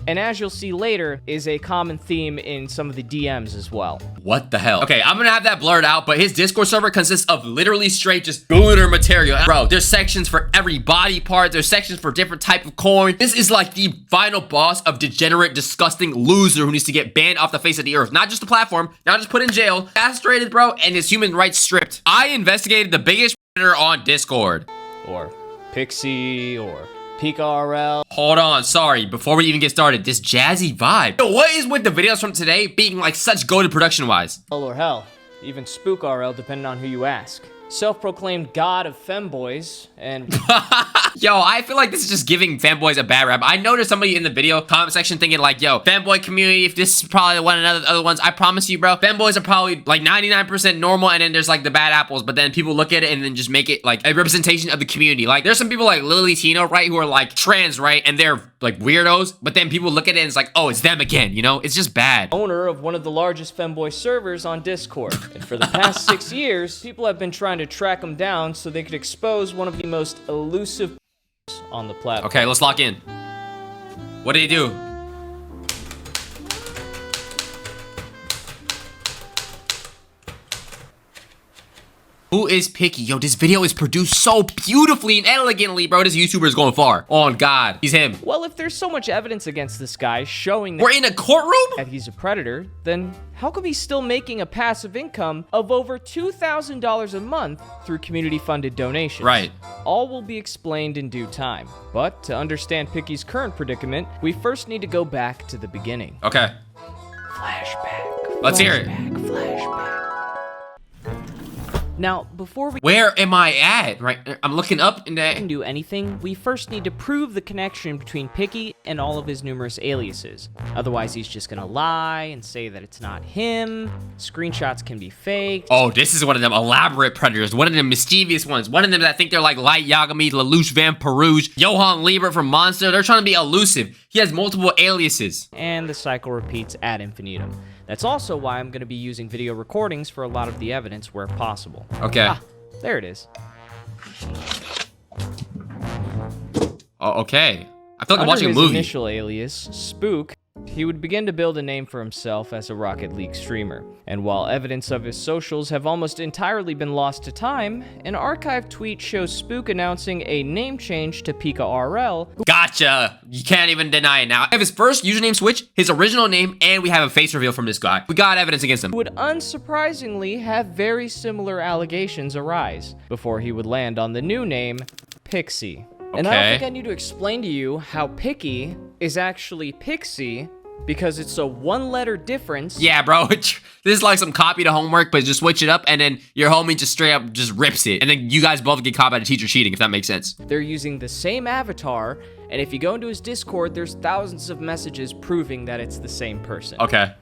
and as you'll see later, is a common theme in some of the DMs as well. What the hell? Okay, I'm gonna have that blurred out, but his Discord server consists of literally straight just gooner material. Bro, there's sections for every body part. There's sections for different type of coin. This is like the final boss of degenerate, disgusting loser who needs to get banned off the face of the earth. Not just the platform, not just put in jail, castrated, bro, and his human rights stripped. I investigated the biggest predator on Discord. Or Pixie, or PikaRL. Hold on, sorry, before we even get started, this jazzy vibe. Yo, what is with the videos from today being like such goated production-wise? Or hell, even SpookRL, depending on who you ask. Self-proclaimed god of femboys, and... Yo, I feel like this is just giving fanboys a bad rap. I noticed somebody in the video comment section thinking like, yo, fanboy community, if this is probably one of the other ones, I promise you, bro, fanboys are probably like 99% normal, and then there's like the bad apples, but then people look at it and then just make it like a representation of the community. Like, there's some people like Lily Tino, right, who are like trans, right, and they're like weirdos, but then people look at it and it's like, oh, it's them again, you know? It's just bad. Owner of one of the largest femboy servers on Discord. And for the past 6 years, people have been trying to track him down so they could expose one of the most elusive on the platform. Okay, let's lock in. What did he do? Who is Picky? Yo, this video is produced so beautifully and elegantly, bro. This YouTuber is going far. Oh, God. He's him. Well, if there's so much evidence against this guy showing that we're in a courtroom? That he's a predator, then how come he's still making a passive income of over $2,000 a month through community-funded donations? Right. All will be explained in due time. But to understand Picky's current predicament, we first need to go back to the beginning. Okay. Flashback. Let's hear it. Flashback. Now, before we Where am I at? Right, I'm looking up and can do anything, we first need to prove the connection between Picky and all of his numerous aliases. Otherwise, he's just gonna lie and say that it's not him. Screenshots can be faked. Oh, this is one of them elaborate predators. One of them mischievous ones. One of them that think they're like Light Yagami, Lelouch Van Perouge, Johan Liebert from Monster. They're trying to be elusive. He has multiple aliases. And the cycle repeats ad infinitum. That's also why I'm going to be using video recordings for a lot of the evidence where possible. Okay. Ah, there it is. Oh, okay. I feel like I'm watching a Under his movie. initial alias, Spook, he would begin to build a name for himself as a Rocket League streamer. And while evidence of his socials have almost entirely been lost to time, an archived tweet shows Spook announcing a name change to PikaRL. Gotcha. You can't even deny it now. I have his first username switch, his original name, and we have a face reveal from this guy. We got evidence against him. Would unsurprisingly have very similar allegations arise before he would land on the new name, Pixie. And I don't think I need to explain to you how Picky is actually Pixie, because it's a one-letter difference. Yeah, bro. This is like some copy to homework, but just switch it up, and then your homie just straight up just rips it. And then you guys both get caught by the teacher cheating, if that makes sense. They're using the same avatar, and if you go into his Discord, there's thousands of messages proving that it's the same person. Okay.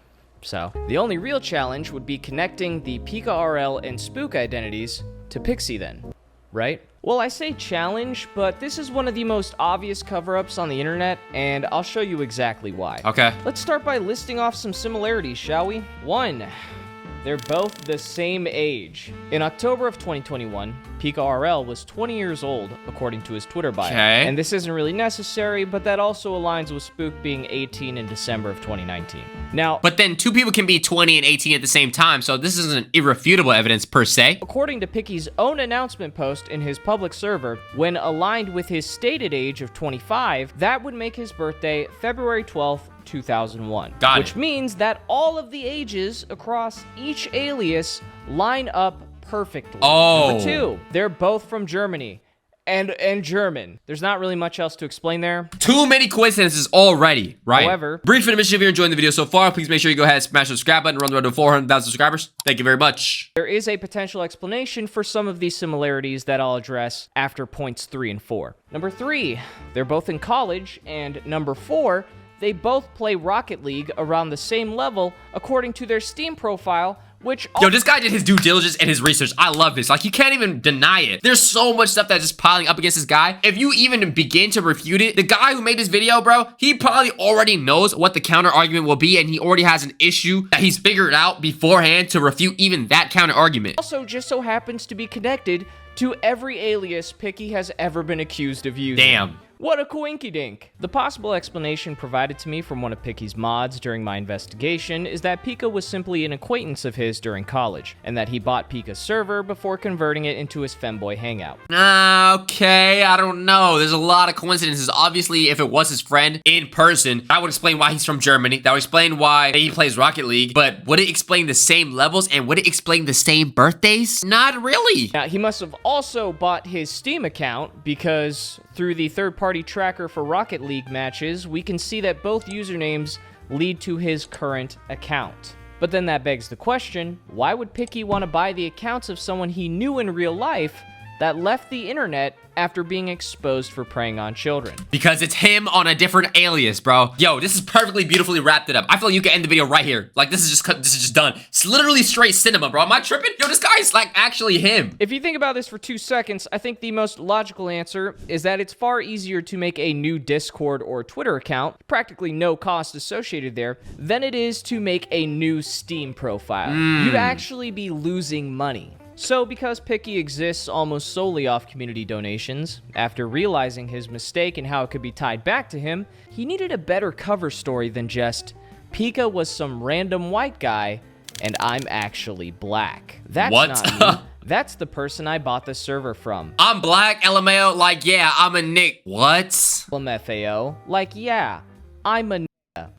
So, the only real challenge would be connecting the PikaRL and Spook identities to Pixie then, right? Well, I say challenge, but this is one of the most obvious cover-ups on the internet, and I'll show you exactly why. Okay. Let's start by listing off some similarities, shall we? 1. They're both the same age. In October of 2021, PikaRL was 20 years old, according to his Twitter bio. Okay. And this isn't really necessary, but that also aligns with Spook being 18 in December of 2019. Now, but then two people can be 20 and 18 at the same time, so this isn't irrefutable evidence per se. according to Picky's own announcement post in his public server, when aligned with his stated age of 25, that would make his birthday February 12th, 2001. Got it. Which means that all of the ages across each alias line up perfectly. Oh. Number 2, they're both from Germany. And German. There's not really much else to explain there. Too many coincidences already, right? However, Breed for the mission, if you're enjoying the video so far, please make sure you go ahead and smash the subscribe button and run the road to 400,000 subscribers. Thank you very much. there is a potential explanation for some of these similarities that I'll address after points 3 and 4. Number 3, they're both in college. And number 4, they both play Rocket League around the same level according to their Steam profile, which... Yo, this guy did his due diligence and his research. I love this. Like, you can't even deny it. There's so much stuff that's just piling up against this guy. If you even begin to refute it, the guy who made this video, bro, he probably already knows what the counter argument will be, and he already has an issue that he's figured out beforehand to refute even that counter argument. also just so happens to be connected to every alias Picky has ever been accused of using. Damn. What a coinkydink! The possible explanation provided to me from one of Picky's mods during my investigation is that Pika was simply an acquaintance of his during college, and that he bought Pika's server before converting it into his femboy hangout. Okay, I don't know. There's a lot of coincidences. Obviously, if it was his friend in person, that would explain why he's from Germany. That would explain why he plays Rocket League. But would it explain the same levels, and would it explain the same birthdays? Not really. Now, he must have also bought his Steam account because through the third-party tracker for Rocket League matches, we can see that both usernames lead to his current account. But then that begs the question, why would Picky want to buy the accounts of someone he knew in real life that left the internet after being exposed for preying on children? Because it's him on a different alias, bro. Yo, this is perfectly beautifully wrapped it up. I feel like you can end the video right here. Like, this is just done. It's literally straight cinema, bro. Am I tripping? Yo, this guy's like actually him. If you think about this for 2 seconds, I think the most logical answer is that it's far easier to make a new Discord or Twitter account, practically no cost associated there, than it is to make a new Steam profile. You'd actually be losing money. So, because Picky exists almost solely off community donations, after realizing his mistake and how it could be tied back to him, he needed a better cover story than just, Pika was some random white guy, and I'm actually black. That's What? not me. That's the person I bought the server from. I'm black, LMAO. Like, yeah, I'm a Nick. What? LMFAO. Like, yeah, I'm a nigga.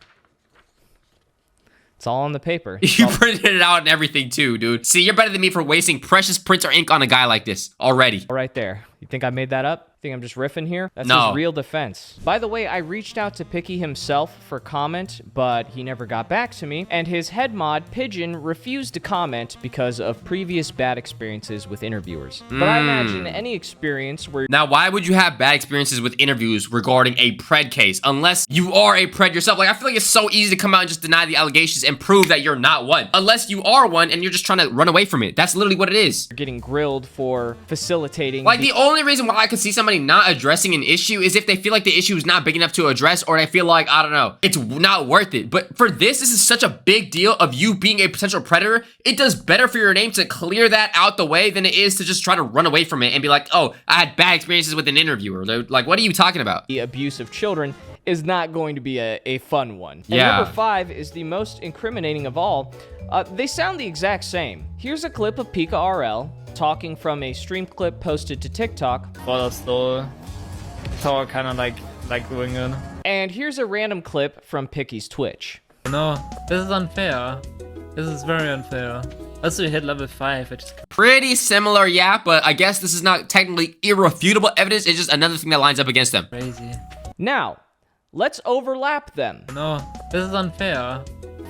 It's all on the paper. You printed it out and everything too, dude. See, you're better than me for wasting precious printer ink on a guy like this already. Right there. You think I made that up? Think I'm just riffing here? That's No. his real defense. By the way, I reached out to Picky himself for comment, but he never got back to me, and his head mod, Pigeon, refused to comment because of previous bad experiences with interviewers. But I imagine any experience where Now, why would you have bad experiences with interviews regarding a pred case unless you are a pred yourself? Like, I feel like it's so easy to come out and just deny the allegations and prove that you're not one. Unless you are one and you're just trying to run away from it. That's literally what it is. you're getting grilled for facilitating Like, the only reason why I could see somebody not addressing an issue is if they feel like the issue is not big enough to address, or they feel like, I don't know, it's not worth it. But for this is such a big deal of you being a potential predator. It does better for your name to clear that out the way than it is to just try to run away from it and be like, oh, I had bad experiences with an interviewer. They're like, what are you talking about? the abuse of children is not going to be a fun one. And Yeah. number 5 is the most incriminating of all. They sound the exact same. Here's a clip of Pika RL talking from a stream clip posted to TikTok. Rather slow, so kind of like going in. And here's a random clip from Picky's Twitch. No, this is unfair. This is very unfair. Also, we hit level 5, which is Pretty similar, yeah, but I guess this is not technically irrefutable evidence. It's just another thing that lines up against them. crazy. Now, let's overlap them. No, this is unfair.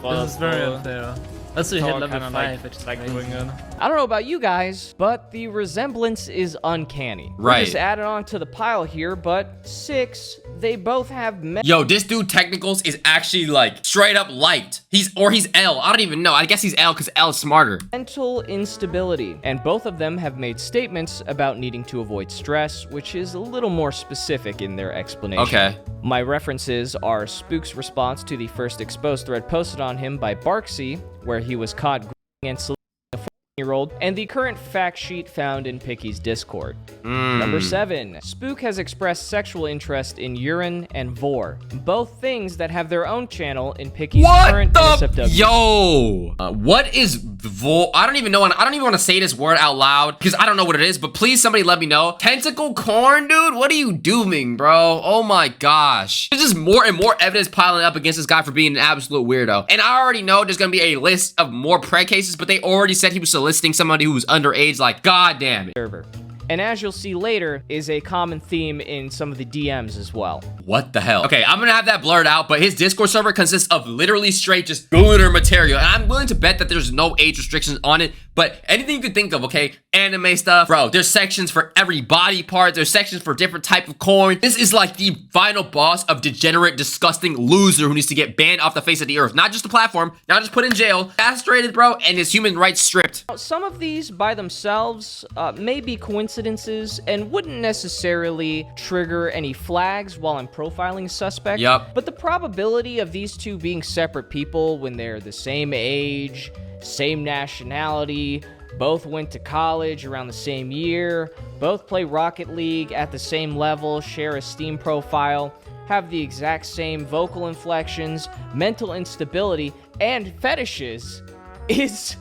This is very unfair. Also, we hit So level kinda 5, which is crazy. going in. I don't know about you guys, but the resemblance is uncanny. Right. We just added on to the pile here, but 6, they both have Yo, this dude technicals is actually like straight up light. He's L. I don't even know. I guess he's L because L is smarter. mental instability, and both of them have made statements about needing to avoid stress, which is a little more specific in their explanation. Okay. My references are Spook's response to the first exposed thread posted on him by Barksy, where he was caught and saluting a 14-year-old, and the current fact sheet found in Picky's Discord. Number 7, Spook has expressed sexual interest in Urine and Vor, both things that have their own channel in Picky's current What the? NSFW. Yo! What is Vol? I don't even know. I don't even want to say this word out loud because I don't know what it is, but please somebody let me know. Tentacle corn, dude? What are you doing, bro? Oh my gosh. There's just more and more evidence piling up against this guy for being an absolute weirdo. And I already know there's going to be a list of more pred cases, but they already said he was soliciting somebody who was underage. Like, god damn it. Server. And as you'll see later, is a common theme in some of the DMs as well. What the hell? Okay, I'm gonna have that blurred out, but his Discord server consists of literally straight just gooner material. And I'm willing to bet that there's no age restrictions on it, but anything you could think of, okay? Anime stuff. Bro, there's sections for every body part. There's sections for different type of corn. This is like the final boss of degenerate, disgusting loser who needs to get banned off the face of the earth. Not just the platform, not just put in jail, castrated, bro, and his human rights stripped. Some of these by themselves may be coincidences and wouldn't necessarily trigger any flags while I'm profiling a suspect. Yup. But the probability of these two being separate people when they're the same age, same nationality, both went to college around the same year, both play Rocket League at the same level, share a Steam profile, have the exact same vocal inflections, mental instability, and fetishes is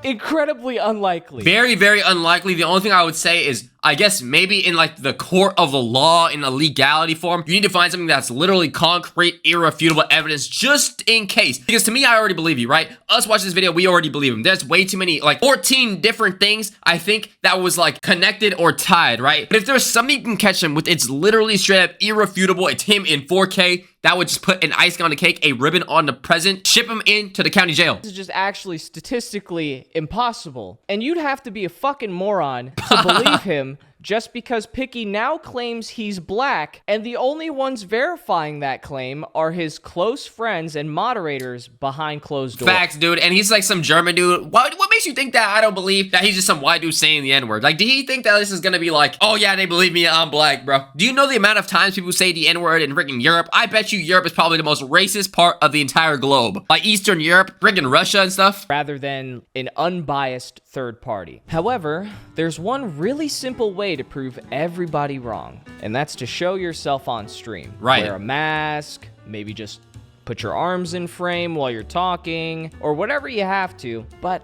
incredibly unlikely. Very, very unlikely. The only thing I would say is, I guess maybe in like the court of the law in a legality form, you need to find something that's literally concrete, irrefutable evidence just in case. Because to me, I already believe you, right? Us watching this video, we already believe him. There's way too many, like 14 different things I think that was like connected or tied, right? But if there's something you can catch him with, it's literally straight up irrefutable. It's him in 4K. That would just put an icing on the cake, a ribbon on the present, ship him into the county jail. This is just actually statistically impossible. And you'd have to be a fucking moron to believe him just because Picky now claims he's black, and the only ones verifying that claim are his close friends and moderators behind closed doors. Facts, dude. And he's like some German dude. What makes you think that I don't believe that he's just some white dude saying the N-word? Like, did he think that this is gonna be like, oh yeah, they believe me, I'm black, bro? Do you know the amount of times people say the N-word in freaking Europe? I bet you Europe is probably the most racist part of the entire globe. Like Eastern Europe, freaking Russia and stuff. Rather than an unbiased third party. However, there's one really simple way to prove everybody wrong, and that's to show yourself on stream. Right. Wear a mask, maybe just put your arms in frame while you're talking, or whatever you have to. But,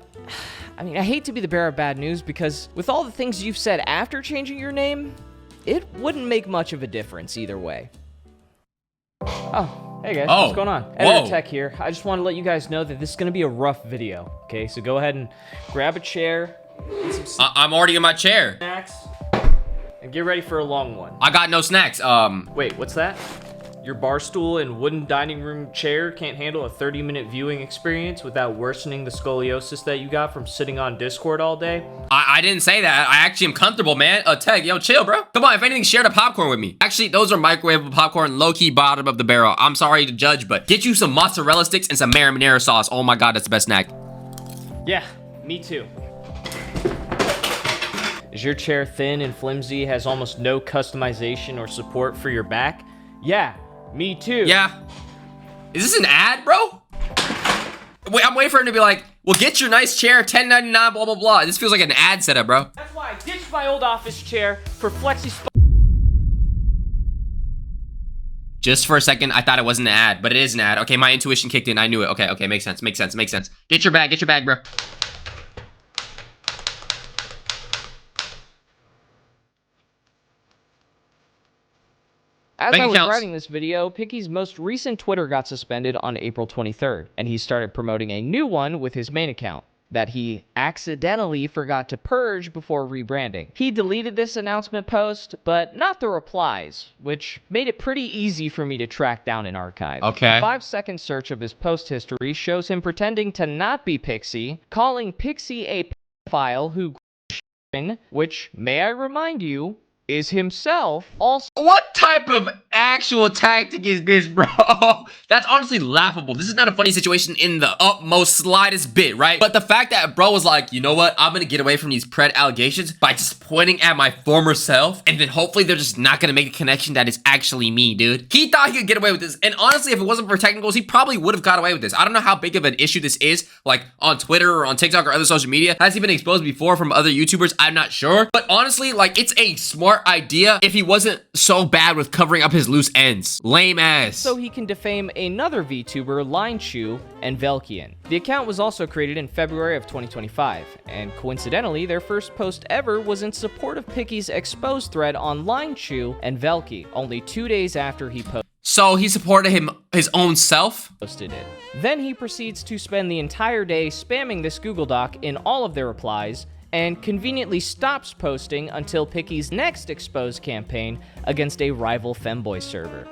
I mean, I hate to be the bearer of bad news, because with all the things you've said after changing your name, it wouldn't make much of a difference either way. Oh, hey guys, what's going on? Editor Tech here. I just want to let you guys know that this is going to be a rough video, okay? So go ahead and grab a chair, eat some I'm already in my chair. snacks, and get ready for a long one. I got no snacks. Wait, what's that? Your bar stool and wooden dining room chair can't handle a 30-minute viewing experience without worsening the scoliosis that you got from sitting on Discord all day? I didn't say that. I actually am comfortable, man. Tech, yo, chill, bro. Come on, if anything, share the popcorn with me. Actually, those are microwavable popcorn, low-key bottom of the barrel. I'm sorry to judge, but get you some mozzarella sticks and some marinara sauce. Oh my god, that's the best snack. Yeah, me too. Is your chair thin and flimsy, has almost no customization or support for your back? Yeah, me too. Yeah. Is this an ad, bro? Wait, I'm waiting for him to be like, well, get your nice chair, $10.99, blah, blah, blah. This feels like an ad setup, bro. That's why I ditched my old office chair for Flexi. Just for a second, I thought it wasn't an ad, but it is an ad. Okay, my intuition kicked in. I knew it. Okay, makes sense, makes sense, makes sense. Get your bag, bro. As Bank I was accounts. writing this video, Picky's most recent Twitter got suspended on April 23rd, and he started promoting a new one with his main account that he accidentally forgot to purge before rebranding. He deleted this announcement post, but not the replies, which made it pretty easy for me to track down in archive. Okay. A 5-second search of his post history shows him pretending to not be Pixie, calling Pixie a pedophile who, which, may I remind you, is himself also. What type of actual tactic is this, bro? That's honestly laughable. This is not a funny situation in the utmost slightest bit, right? But the fact that bro was like, you know what? I'm gonna get away from these pred allegations by just pointing at my former self, and then hopefully they're just not gonna make a connection that it's actually me, dude. He thought he could get away with this, and honestly, if it wasn't for technicals, he probably would have got away with this. I don't know how big of an issue this is, like on Twitter or on TikTok or other social media. Has he been exposed before from other YouTubers? I'm not sure. But honestly, like, it's a smart idea if he wasn't so bad with covering up his loose ends. Lame ass. So he can defame another VTuber, LineChew, and Velkian. The account was also created in February of 2025, and coincidentally, their first post ever was in support of Picky's exposed thread on LineChew and Velky, only 2 days after he So he supported his own self? posted it. Then he proceeds to spend the entire day spamming this Google Doc in all of their replies, and conveniently stops posting until Picky's next exposed campaign against a rival Femboy server.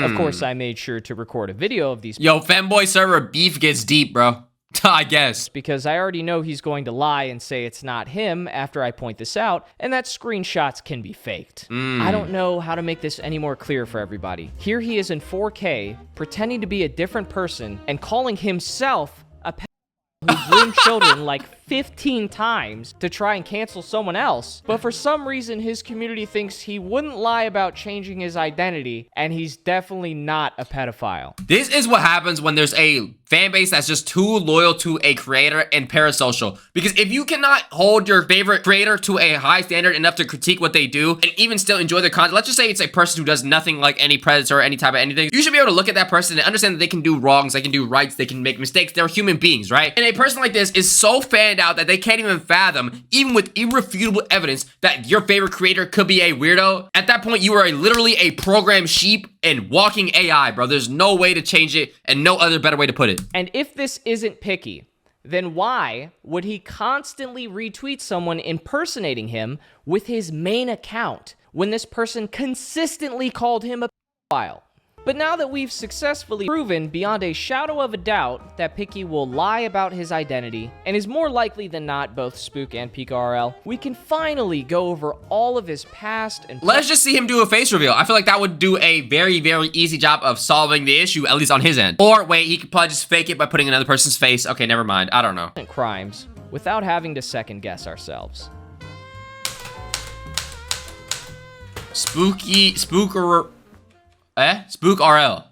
Of course, I made sure to record a video of these Yo, Femboy server beef gets deep, bro. I guess. because I already know he's going to lie and say it's not him after I point this out, and that screenshots can be faked. I don't know how to make this any more clear for everybody. Here he is in 4K, pretending to be a different person, and calling himself a who groomed children like 15 times to try and cancel someone else, but for some reason his community thinks he wouldn't lie about changing his identity, and he's definitely not a pedophile. This is what happens when there's a fan base that's just too loyal to a creator and parasocial. Because if you cannot hold your favorite creator to a high standard enough to critique what they do and even still enjoy their content, let's just say it's a person who does nothing like any predator or any type of anything, you should be able to look at that person and understand that they can do wrongs, they can do rights, they can make mistakes. They're human beings, right? And a person like this is so fanned out that they can't even fathom, even with irrefutable evidence, that your favorite creator could be a weirdo. At that point, you are literally a programmed sheep and walking AI, bro. There's no way to change it and no other better way to put it. And if this isn't picky, then why would he constantly retweet someone impersonating him with his main account when this person consistently called him a pedophile? But now that we've successfully proven beyond a shadow of a doubt that Picky will lie about his identity and is more likely than not both Spook and PikaRL, we can finally go over all of his past and... Let's just see him do a face reveal. I feel like that would do a very, very easy job of solving the issue, at least on his end. Or wait, he could probably just fake it by putting another person's face. Okay, never mind. I don't know. crimes without having to second guess ourselves. Spook RL.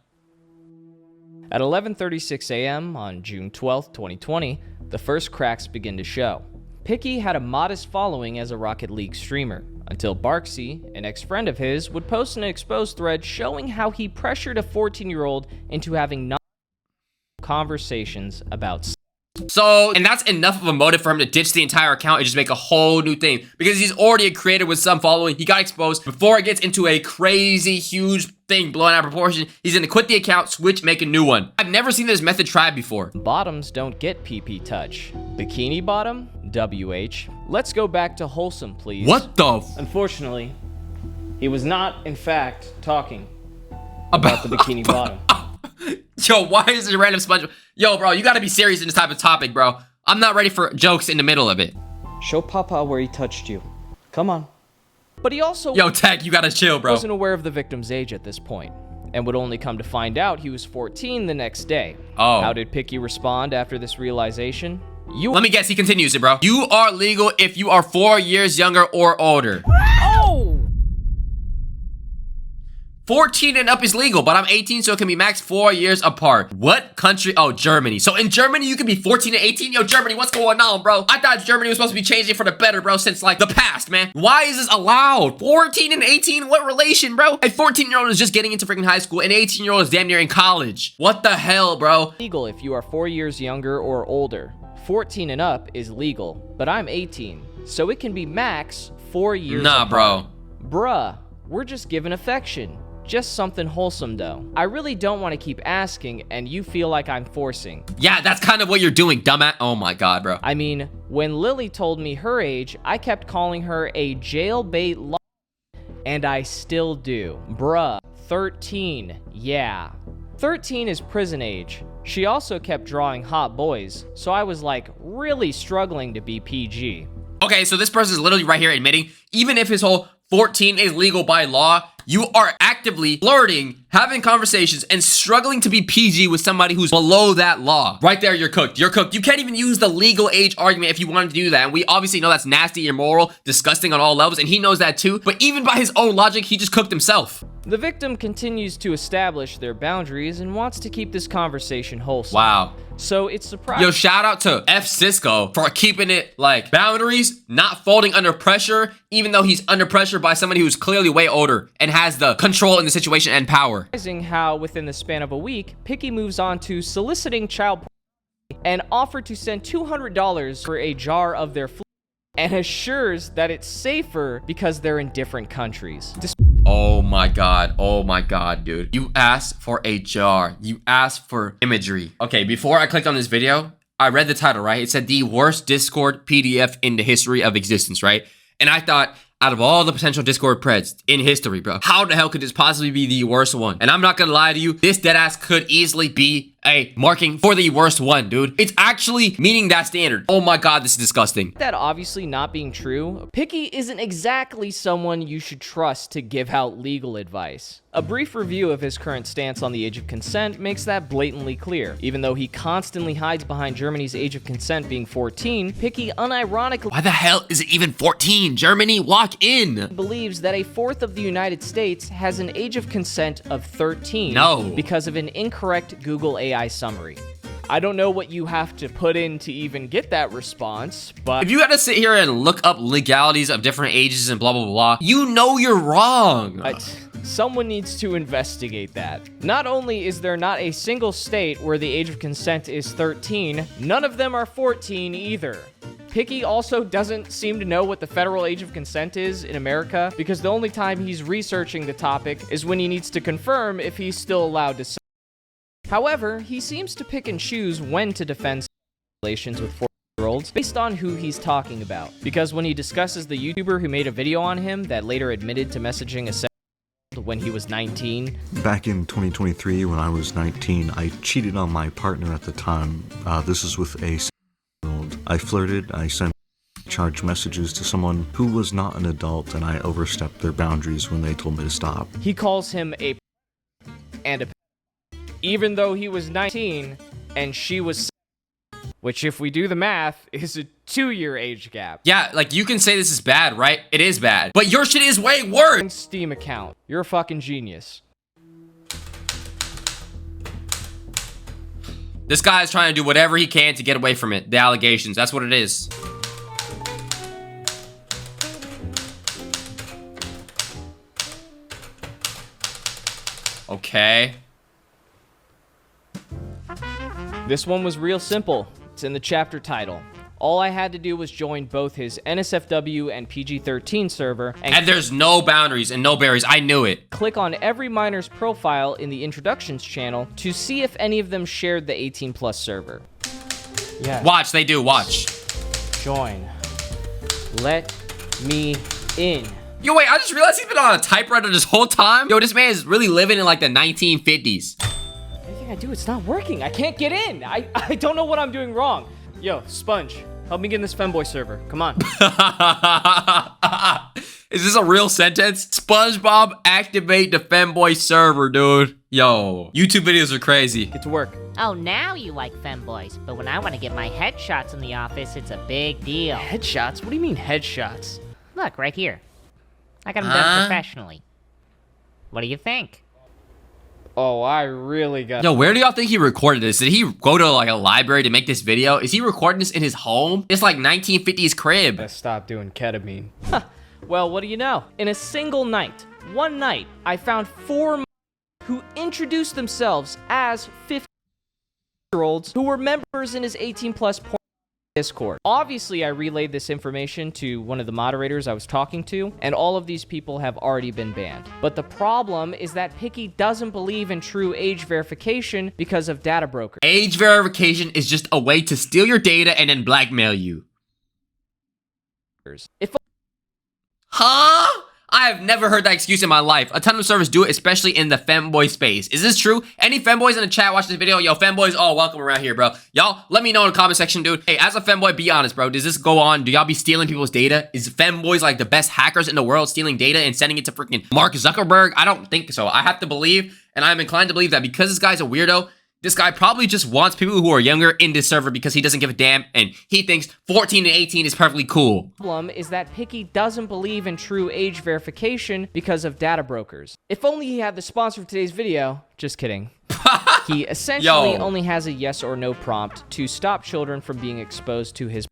At 11:36 a.m. on June 12, 2020, the first cracks begin to show. Picky had a modest following as a Rocket League streamer, until Barksy, an ex-friend of his, would post an exposed thread showing how he pressured a 14-year-old into having conversations about sex. So, and that's enough of a motive for him to ditch the entire account and just make a whole new thing. Because he's already a creator with some following. He got exposed. Before it gets into a crazy, huge thing blowing out of proportion, he's gonna quit the account, switch, make a new one. I've never seen this method tried before. Bottoms don't get PP touch. Bikini bottom? WH. Let's go back to Wholesome, please. What the Unfortunately, he was not, in fact, talking about the Bikini bottom. Yo, why is it a random sponge? Yo, bro, you gotta be serious in this type of topic, bro. I'm not ready for jokes in the middle of it. Show Papa where he touched you. Come on. But he also Yo, Tech, you gotta chill, bro. wasn't aware of the victim's age at this point, and would only come to find out he was 14 the next day. Oh. How did Picky respond after this realization? Let me guess, he continues it, bro. You are legal if you are 4 years younger or older. Oh! 14 and up is legal, but I'm 18, so it can be max 4 years apart. What country? Oh, Germany. So in Germany, you can be 14 and 18? Yo, Germany, what's going on, bro? I thought Germany was supposed to be changing for the better, bro, since, like, the past, man. Why is this allowed? 14 and 18? What relation, bro? A 14-year-old is just getting into freaking high school. An 18-year-old is damn near in college. What the hell, bro? Legal if you are 4 years younger or older. 14 and up is legal, but I'm 18, so it can be max 4 years Nah, apart. bro. Bruh, we're just giving affection. Just something wholesome, though. I really don't want to keep asking, and you feel like I'm forcing. Yeah, that's kind of what you're doing, dumbass. Oh my god, bro. I mean, when Lily told me her age, I kept calling her a jailbait and I still do. Bruh, 13, yeah. 13 is prison age. She also kept drawing hot boys, so I was like really struggling to be PG. Okay, so this person is literally right here admitting, even if his whole 14 is legal by law, you are actively flirting, having conversations, and struggling to be PG with somebody who's below that law. Right there, you're cooked. You're cooked. You can't even use the legal age argument if you wanted to do that. And we obviously know that's nasty, immoral, disgusting on all levels, and he knows that too. But even by his own logic, he just cooked himself. The victim continues to establish their boundaries and wants to keep this conversation wholesome. Wow. So it's surprising. Yo, shout out to F Cisco for keeping it like boundaries, not folding under pressure, even though he's under pressure by somebody who's clearly way older and has the control in the situation and power. How within the span of a week, Picky moves on to soliciting child pornography and offered to send $200 for a jar of their food and assures that it's safer because they're in different countries. Oh my god, dude. You asked for a jar. You asked for imagery. Okay, before I clicked on this video, I read the title, right? It said the worst Discord PDF in the history of existence, right? And I thought, out of all the potential Discord preds in history, bro, how the hell could this possibly be the worst one? And I'm not gonna lie to you, this deadass could easily be a marking for the worst one, dude. It's actually meeting that standard. Oh my god, this is disgusting. That obviously not being true, Picky isn't exactly someone you should trust to give out legal advice. A brief review of his current stance on the age of consent makes that blatantly clear. Even though he constantly hides behind Germany's age of consent being 14, Picky unironically Why the hell is it even 14? Germany, walk in. believes that a fourth of the United States has an age of consent of 13 No. because of an incorrect Google AI summary. I don't know what you have to put in to even get that response, but If you gotta sit here and look up legalities of different ages and blah, blah, blah, you know you're wrong. someone needs to investigate that. Not only is there not a single state where the age of consent is 13, none of them are 14 either. Picky also doesn't seem to know what the federal age of consent is in America, because the only time he's researching the topic is when he needs to confirm if he's still allowed to. However, he seems to pick and choose when to defend relations with 14-year-olds based on who he's talking about. Because when he discusses the YouTuber who made a video on him that later admitted to messaging a 7-year-old when he was 19. Back in 2023, when I was 19, I cheated on my partner at the time. This is with a 7-year-old. I flirted, I sent charge messages to someone who was not an adult, and I overstepped their boundaries when they told me to stop. He calls him a and a even though he was 19 and she was 7, which if we do the math is a 2-year age gap. Yeah, like you can say this is bad, right? It is bad. But your shit is way worse. Steam account. You're a fucking genius. This guy is trying to do whatever he can to get away from it. The allegations. That's what it is. Okay. This one was real simple. It's in the chapter title. All I had to do was join both his NSFW and PG-13 server And there's no boundaries and no barriers. I knew it. click on every minor's profile in the introductions channel to see if any of them shared the 18+ server. Yeah. Watch, they do. Watch. Join. Let me in. Yo, wait, I just realized he's been on a typewriter this whole time. Yo, this man is really living in like the 1950s. Anything I do, it's not working. I can't get in. I don't know what I'm doing wrong. Yo, Sponge, help me get in this Femboy server. Come on. Is this a real sentence? SpongeBob, activate the Femboy server, dude. Yo, YouTube videos are crazy. Get to work. Oh, now you like femboys, but when I want to get my headshots in the office, it's a big deal. Headshots? What do you mean headshots? Look, right here. I got them done professionally. What do you think? Oh, I really got... Yo, where do y'all think he recorded this? Did he go to like a library to make this video? Is he recording this in his home? It's like 1950s crib. I stopped doing ketamine. Well, what do you know? In a single night, one night, I found 4 who introduced themselves as 15-year-olds who were members in his 18+ porn Discord. Obviously, I relayed this information to one of the moderators I was talking to, and all of these people have already been banned. But the problem is that Picky doesn't believe in true age verification because of data brokers. Age verification is just a way to steal your data and then blackmail you. If Huh? I have never heard that excuse in my life. A ton of servers do it, especially in the femboy space. Is this true? Any femboys in the chat watch this video? Yo, femboys, all welcome around here, bro. Y'all, let me know in the comment section, dude. Hey, as a femboy, be honest, bro. Does this go on? Do y'all be stealing people's data? Is femboys like the best hackers in the world stealing data and sending it to freaking Mark Zuckerberg? I don't think so. I have to believe, and I'm inclined to believe that because this guy's a weirdo, this guy probably just wants people who are younger in this server because he doesn't give a damn and he thinks 14 and 18 is perfectly cool. The problem is that Picky doesn't believe in true age verification because of data brokers. If only he had the sponsor of today's video. Just kidding. He essentially only has a yes or no prompt to stop children from being exposed to his.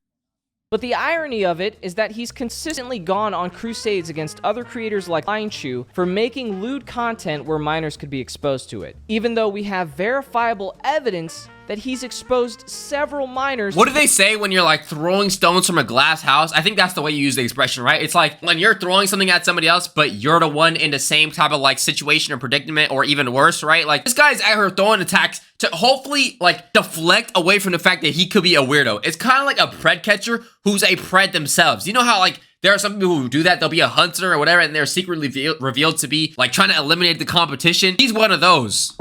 But the irony of it is that he's consistently gone on crusades against other creators like LionChew for making lewd content where minors could be exposed to it, even though we have verifiable evidence that he's exposed several minors. What do they say when you're like throwing stones from a glass house? I think that's the way you use the expression, right? It's like when you're throwing something at somebody else, but you're the one in the same type of like situation or predicament or even worse, right? Like this guy's out here throwing attacks to hopefully like deflect away from the fact that he could be a weirdo. It's kind of like a pred catcher who's a pred themselves. You know how like there are some people who do that? They'll be a hunter or whatever and they're secretly revealed to be like trying to eliminate the competition. He's one of those.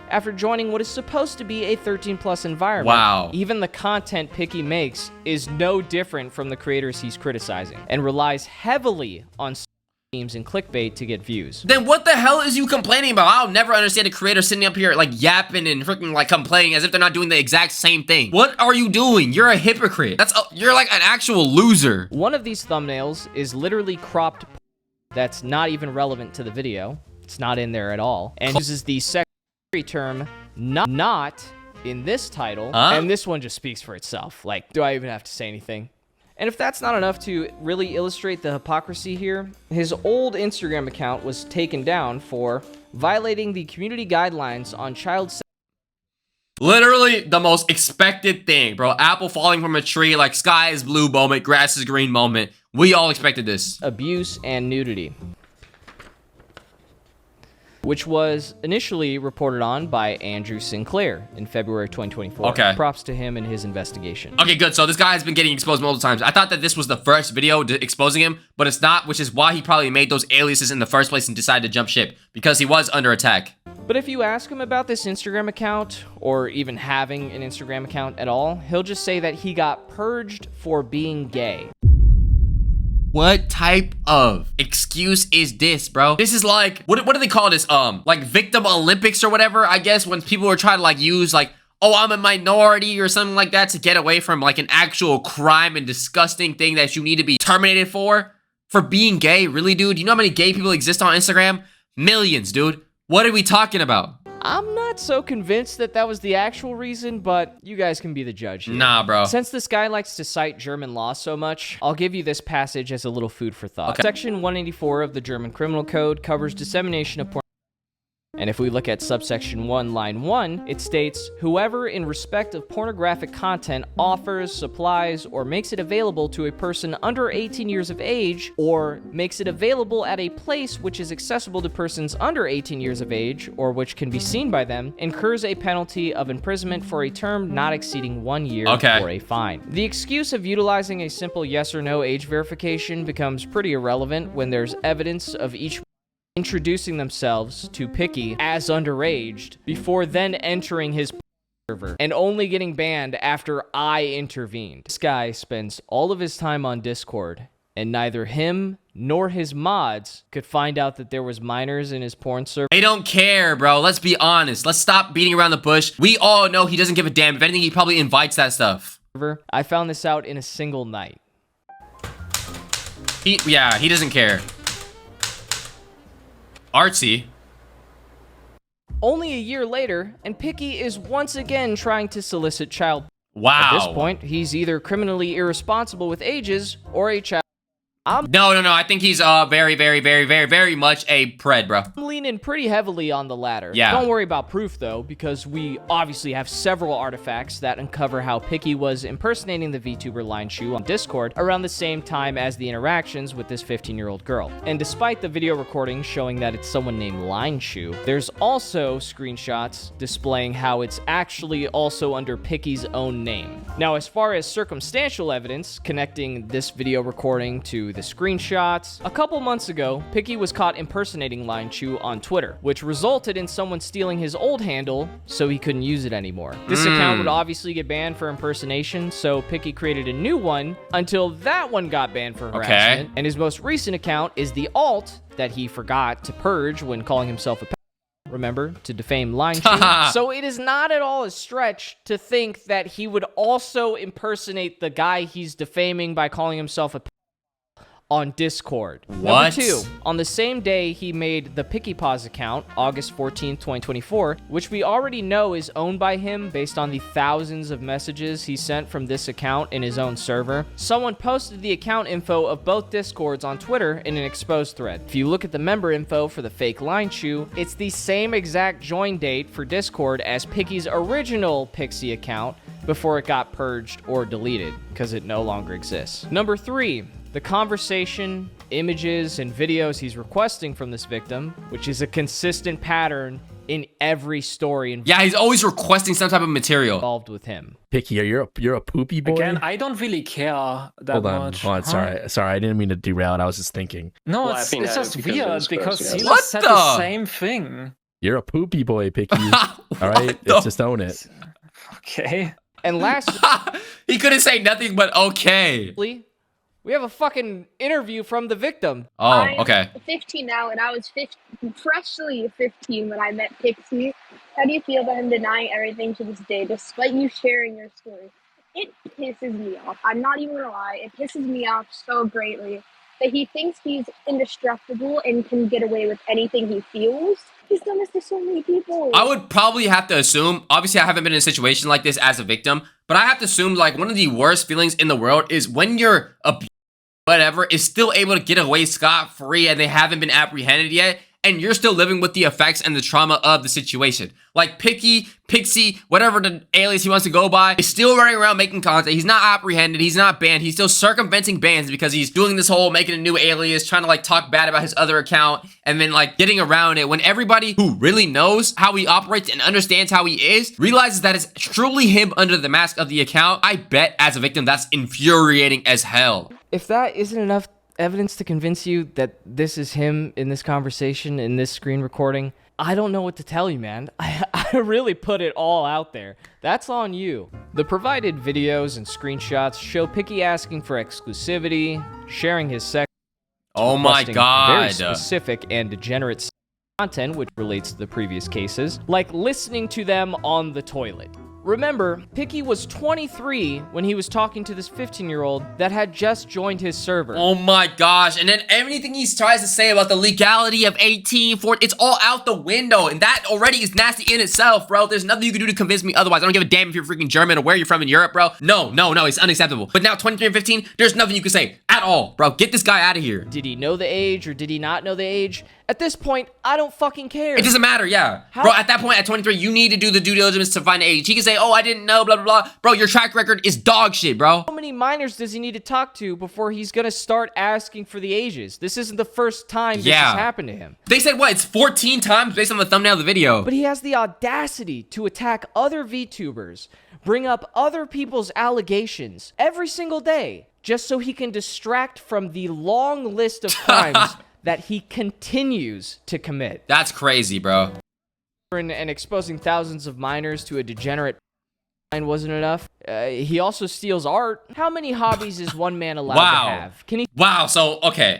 After joining what is supposed to be a 13+ environment. Wow. Even the content Picky makes is no different from the creators he's criticizing and relies heavily on memes and clickbait to get views. Then what the hell is you complaining about? I'll never understand a creator sitting up here like yapping and freaking like complaining as if they're not doing the exact same thing. What are you doing? You're a hypocrite. You're like an actual loser. One of these thumbnails is literally cropped that's not even relevant to the video. It's not in there at all and uses the secondary term not in this title, Huh? and this one just speaks for itself. Like, do I even have to say anything? And if that's not enough to really illustrate the hypocrisy here, his old Instagram account was taken down for violating the community guidelines on child sex. Literally the most expected thing, bro. Apple falling from a tree, like sky is blue moment, grass is green moment. We all expected this. Abuse and nudity, which was initially reported on by Andrew Sinclair in February 2024. Okay. Props to him and his investigation. Okay, good. So this guy has been getting exposed multiple times. I thought that this was the first video exposing him, but it's not, which is why he probably made those aliases in the first place and decided to jump ship, because he was under attack. But if you ask him about this Instagram account, or even having an Instagram account at all, he'll just say that he got purged for being gay. What type of excuse is this, bro? This is like, what do they call this? Like victim Olympics or whatever, I guess, when people are trying to like use like, oh, I'm a minority or something like that to get away from like an actual crime and disgusting thing that you need to be terminated for being gay. Really, dude? You know how many gay people exist on Instagram? Millions, dude. What are we talking about? I'm not so convinced that that was the actual reason, but you guys can be the judge here. Nah, bro. Since this guy likes to cite German law so much, I'll give you this passage as a little food for thought. Okay. Section 184 of the German Criminal Code covers dissemination of porn. And if we look at subsection 1, line 1, it states, whoever in respect of pornographic content offers, supplies, or makes it available to a person under 18 years of age, or makes it available at a place which is accessible to persons under 18 years of age, or which can be seen by them, incurs a penalty of imprisonment for a term not exceeding 1 year or a fine. The excuse of utilizing a simple yes or no age verification becomes pretty irrelevant when there's evidence of each introducing themselves to Picky as underage before then entering his server and only getting banned after I intervened. This guy spends all of his time on Discord, and neither him nor his mods could find out that there was minors in his porn server. They don't care, bro. Let's be honest. Let's stop beating around the bush. We all know he doesn't give a damn. If anything, he probably invites that stuff. I found this out in a single night. He doesn't care. Artsy. Only a year later, and Picky is once again trying to solicit child. Wow. At this point, he's either criminally irresponsible with ages or a child. No. I think he's very much a pred, bro. I'm leaning pretty heavily on the latter. Yeah. Don't worry about proof, though, because we obviously have several artifacts that uncover how Picky was impersonating the VTuber LineShu on Discord around the same time as the interactions with this 15-year-old girl. And despite the video recording showing that it's someone named LineShu, there's also screenshots displaying how it's actually also under Picky's own name. Now, as far as circumstantial evidence connecting this video recording to the screenshots, a couple months ago, Picky was caught impersonating LineShu on Twitter, which resulted in someone stealing his old handle so he couldn't use it anymore. This account would obviously get banned for impersonation, so Picky created a new one until that one got banned for harassment. And his most recent account is the alt that he forgot to purge when calling himself a remember, to defame LineShu. So it is not at all a stretch to think that he would also impersonate the guy he's defaming by calling himself a on Discord. What? Number 2, on the same day he made the PickyPause account, August 14th, 2024, which we already know is owned by him based on the thousands of messages he sent from this account in his own server, someone posted the account info of both Discords on Twitter in an exposed thread. If you look at the member info for the fake LineShu, it's the same exact join date for Discord as Picky's original Pixie account before it got purged or deleted, because it no longer exists. Number 3, the conversation, images, and videos he's requesting from this victim, which is a consistent pattern in every story Yeah, he's always requesting some type of material. involved with him. Picky, you're a poopy boy. Again, I don't really care that much. Hold on, sorry, I didn't mean to derail it. I was just thinking. No, Well, I it's think that just because weird it's because gross, he yeah. What just said the? the same thing. You're a poopy boy, Picky. All right, just own it. Okay. And lastly, He couldn't say nothing but okay. we have a fucking interview from the victim. Oh, okay. I'm 15 now, and I was freshly 15 when I met Pixie. How do you feel about him denying everything to this day, despite you sharing your story? It pisses me off. I'm not even gonna lie. It pisses me off so greatly that he thinks he's indestructible and can get away with anything he feels. He's done this to so many people. I would probably have to assume, obviously I haven't been in a situation like this as a victim, but I have to assume like one of the worst feelings in the world is when you're whatever is still able to get away scot-free and they haven't been apprehended yet, and you're still living with the effects and the trauma of the situation. Like Pixie, whatever the alias he wants to go by, is still running around making content. He's not apprehended, he's not banned, he's still circumventing bans because he's doing this whole making a new alias, trying to like talk bad about his other account, and then like getting around it when everybody who really knows how he operates and understands how he is, realizes that it's truly him under the mask of the account. I bet as a victim, that's infuriating as hell. If that isn't enough evidence to convince you that this is him in this conversation, in this screen recording, I don't know what to tell you, man. I really put it all out there. That's on you. The provided videos and screenshots show Picky asking for exclusivity, sharing his sex, Oh my requesting god. very specific and degenerate content, which relates to the previous cases, like listening to them on the toilet. Remember, Picky was 23 when he was talking to this 15-year-old that had just joined his server. Oh my gosh. And then everything he tries to say about the legality of 18, 14, it's all out the window. And that already is nasty in itself, bro. There's nothing you can do to convince me otherwise. I don't give a damn if you're freaking German or where you're from in Europe, bro. No, it's unacceptable. But now 23 and 15, there's nothing you can say at all, bro. Get this guy out of here. Did he know the age or did he not know the age? At this point, I don't fucking care. It doesn't matter, yeah. Bro, at that point, at 23, you need to do the due diligence to find the age. He can say, oh, I didn't know, blah, blah, blah. Bro, your track record is dog shit, bro. How many minors does he need to talk to before he's gonna start asking for the ages? This isn't the first time this has happened to him. They said, what, it's 14 times based on the thumbnail of the video. But he has the audacity to attack other VTubers, bring up other people's allegations every single day, just so he can distract from the long list of crimes that he continues to commit. That's crazy, bro. And exposing thousands of minors to a degenerate wasn't enough. He also steals art. How many hobbies is one man allowed to have? Can he? Wow. So okay.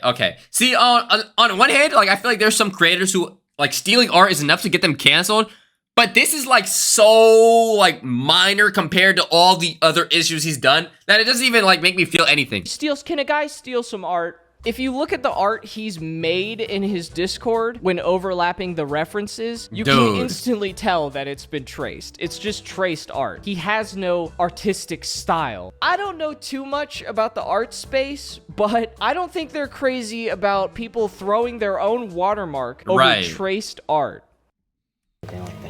See, on one hand, like I feel like there's some creators who like stealing art is enough to get them canceled, but this is like so like minor compared to all the other issues he's done that it doesn't even like make me feel anything. Can a guy steal some art? If you look at the art he's made in his Discord when overlapping the references, you can instantly tell that it's been traced. It's just traced art. He has no artistic style. I don't know too much about the art space, but I don't think they're crazy about people throwing their own watermark over traced art.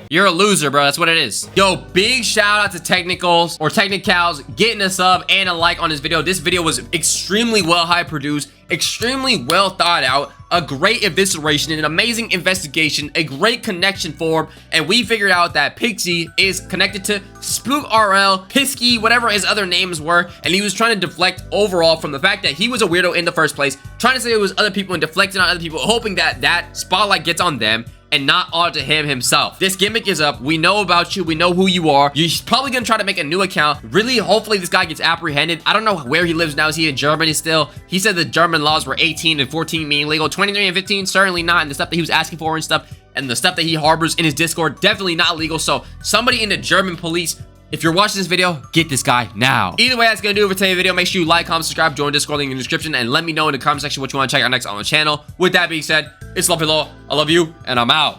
You're a loser, bro. That's what it is. Yo, big shout out to Technicals or Technicals getting a sub and a like on this video. This video was extremely well high produced, extremely well thought out, a great evisceration, an amazing investigation, a great connection form, and we figured out that Pixie is connected to SpookRL, Pisky, whatever his other names were, and he was trying to deflect overall from the fact that he was a weirdo in the first place, trying to say it was other people and deflecting on other people, hoping that that spotlight gets on them and not onto him himself. This gimmick is up. We know about you. We know who you are. You're probably gonna try to make a new account. Really, hopefully this guy gets apprehended. I don't know where he lives now. Is he in Germany still? He said the German laws were 18 and 14 being legal. 23 and 15, certainly not. And the stuff that he was asking for and stuff, and the stuff that he harbors in his Discord, definitely not legal. So somebody in the German police, if you're watching this video, get this guy now. Either way, that's gonna do it for today's video. Make sure you like, comment, subscribe, join Discord, link in the description, and let me know in the comment section what you want to check out next on the channel. With that being said, it's Love Hello. I love you, and I'm out.